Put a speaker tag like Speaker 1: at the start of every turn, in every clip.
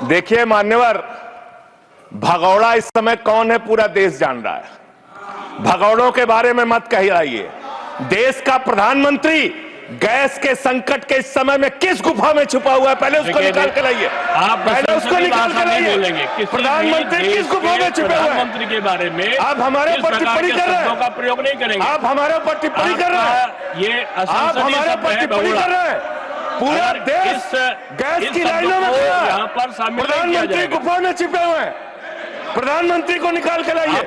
Speaker 1: देखिए मान्यवर, भगौड़ा इस समय कौन है पूरा देश जान रहा है। भगौड़ों के बारे में मत कहिए। देश का प्रधानमंत्री गैस के संकट के इस समय में किस गुफा में छुपा हुआ है, पहले उसको निकाल के लाइए। पहले उसको निकाल के लाइए। प्रधानमंत्री किस गुफा में छुपे हुए हैं?
Speaker 2: प्रधानमंत्री के बारे में
Speaker 1: आप हमारे ऊपर टिप्पणी कर रहे हैं,
Speaker 2: का प्रयोग नहीं करेंगे।
Speaker 1: आप हमारे ऊपर टिप्पणी कर रहे हैं,
Speaker 2: ये
Speaker 1: आप हमारे ऊपर टिप्पणी कर रहे हैं। पूरा देश गैस की लाइनों में खड़ा है, प्रधानमंत्री गुफा में छिपे हुए हैं। प्रधानमंत्री को निकाल के लाइए,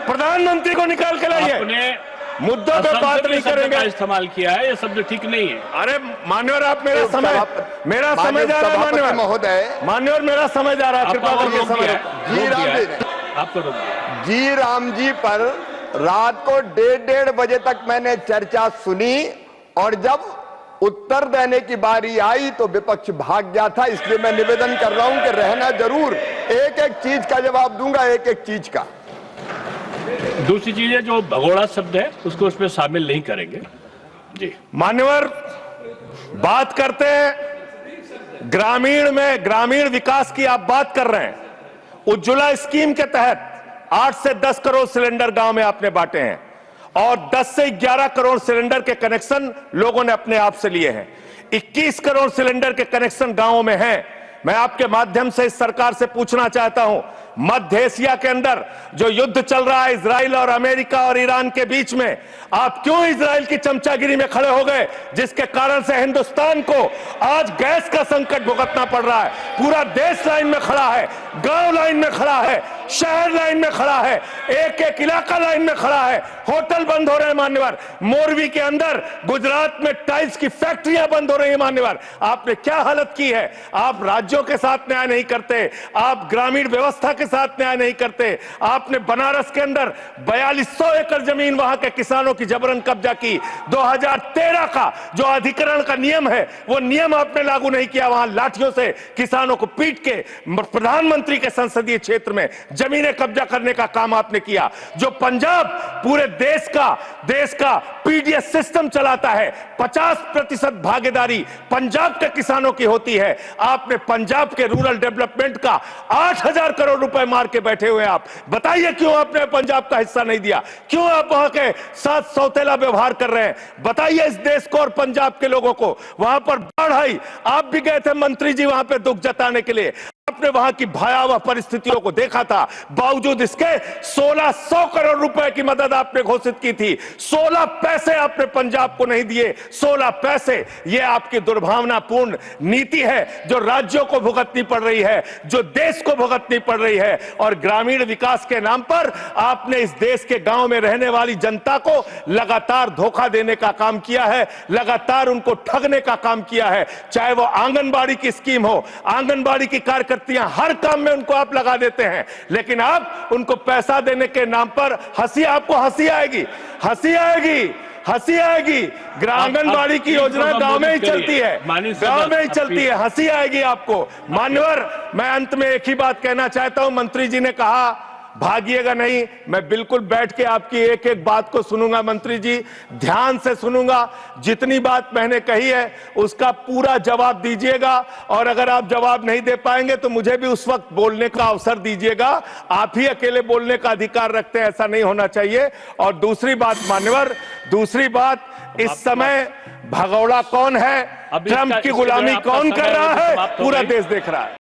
Speaker 1: प्रधानमंत्री को निकाल के लाइए। मुद्दों पे बात नहीं करेंगे।
Speaker 2: इस्तेमाल किया है, ये शब्द ठीक नहीं है।
Speaker 1: अरे मान्यवर, आप मेरा समय जा रहा है। मान्यवर महोदय, मान्यवर मेरा समय जा रहा है, कृपा करके समय।
Speaker 3: जी राम जी पर रात को 1:30 बजे तक मैंने चर्चा सुनी और जब उत्तर देने की बारी आई तो विपक्ष भाग गया था। इसलिए मैं निवेदन कर रहा हूं कि रहना जरूर, एक एक चीज का जवाब दूंगा, एक एक चीज का।
Speaker 2: दूसरी चीज है, जो भगोड़ा शब्द है उसको उसमें शामिल नहीं करेंगे। जी
Speaker 1: मान्यवर, बात करते हैं ग्रामीण विकास की। आप बात कर रहे हैं, उज्ज्वला स्कीम के तहत 8 से 10 करोड़ सिलेंडर गांव में आपने बांटे हैं और 10 से 11 करोड़ सिलेंडर के कनेक्शन लोगों ने अपने आप से लिए हैं। 21 करोड़ सिलेंडर के कनेक्शन गांवों में हैं। मैं आपके माध्यम से इस सरकार से पूछना चाहता हूं, मध्य एशिया के अंदर जो युद्ध चल रहा है इजराइल और अमेरिका और ईरान के बीच में, आप क्यों इजराइल की चमचागिरी में खड़े हो गए, जिसके कारण से हिंदुस्तान को आज गैस का संकट भुगतना पड़ रहा है। पूरा देश लाइन में खड़ा है, गांव लाइन में खड़ा है, शहर लाइन में खड़ा है, एक एक इलाका लाइन में खड़ा है। होटल बंद हो रहे हैं मान्यवर, मोरवी के अंदर गुजरात में टाइल्स की फैक्ट्रियां बंद हो रही है मान्यवर। आपने क्या हालत की है। आप राज्यों के साथ न्याय नहीं करते, आप ग्रामीण व्यवस्था के साथ न्याय नहीं करते। आपने बनारस के अंदर 4200 एकड़ जमीन वहां के किसानों की जबरन कब्जा की। 2013 का जो अधिकरण का नियम है, वो नियम आपने लागू नहीं किया। वहां लाठियों से किसानों को पीट के प्रधानमंत्री के संसदीय क्षेत्र में जमीनें कब्जा करने का काम आपने किया। जो पंजाब पूरे देश का पीडीएस सिस्टम चलाता है, 50% भागीदारी पंजाब के किसानों की होती है। आपने पंजाब के रूरल डेवलपमेंट का 8000 करोड़ रुपए मार के बैठे हुए। आप बताइए क्यों आपने पंजाब का हिस्सा नहीं दिया, क्यों आप वहां के साथ सौतेला व्यवहार कर रहे हैं। बताइए इस देश को और पंजाब के लोगों को। वहां पर बाढ़ आई, आप भी गए थे मंत्री जी वहां पे दुख जताने के लिए। आपने वहां की भयावह परिस्थितियों को देखा था, बावजूद इसके 1600 करोड़ रुपए की मदद आपने घोषित की थी। 16 पैसे आपने पंजाब को नहीं दिए, 16 पैसे। यह आपकी दुर्भावनापूर्ण नीति है जो राज्यों को भुगतनी पड़ रही है, जो देश को भुगतनी पड़ रही है। और ग्रामीण विकास के नाम पर आपने इस देश के गांव में रहने वाली जनता को लगातार धोखा देने का काम किया है, लगातार उनको ठगने का काम किया है। चाहे वो आंगनबाड़ी की स्कीम हो, आंगनबाड़ी की कार्यकर्ता हर काम में उनको आप लगा देते हैं, लेकिन आप उनको पैसा देने के नाम पर आपको हंसी आएगी, हंसी आएगी, हंसी आएगी। आंगनबाड़ी की योजना गांव में ही चलती है, गांव में ही चलती है, हंसी आएगी आपको। मान्यवर, मैं अंत में एक ही बात कहना चाहता हूं। मंत्री जी ने कहा भागिएगा नहीं, मैं बिल्कुल बैठ के आपकी एक एक बात को सुनूंगा। मंत्री जी, ध्यान से सुनूंगा। जितनी बात मैंने कही है उसका पूरा जवाब दीजिएगा, और अगर आप जवाब नहीं दे पाएंगे तो मुझे भी उस वक्त बोलने का अवसर दीजिएगा। आप ही अकेले बोलने का अधिकार रखते हैं, ऐसा नहीं होना चाहिए। और दूसरी बात मान्यवर, दूसरी बात, इस समय भगौड़ा कौन है, ट्रंप की गुलामी कौन कर रहा है, पूरा देश देख रहा है।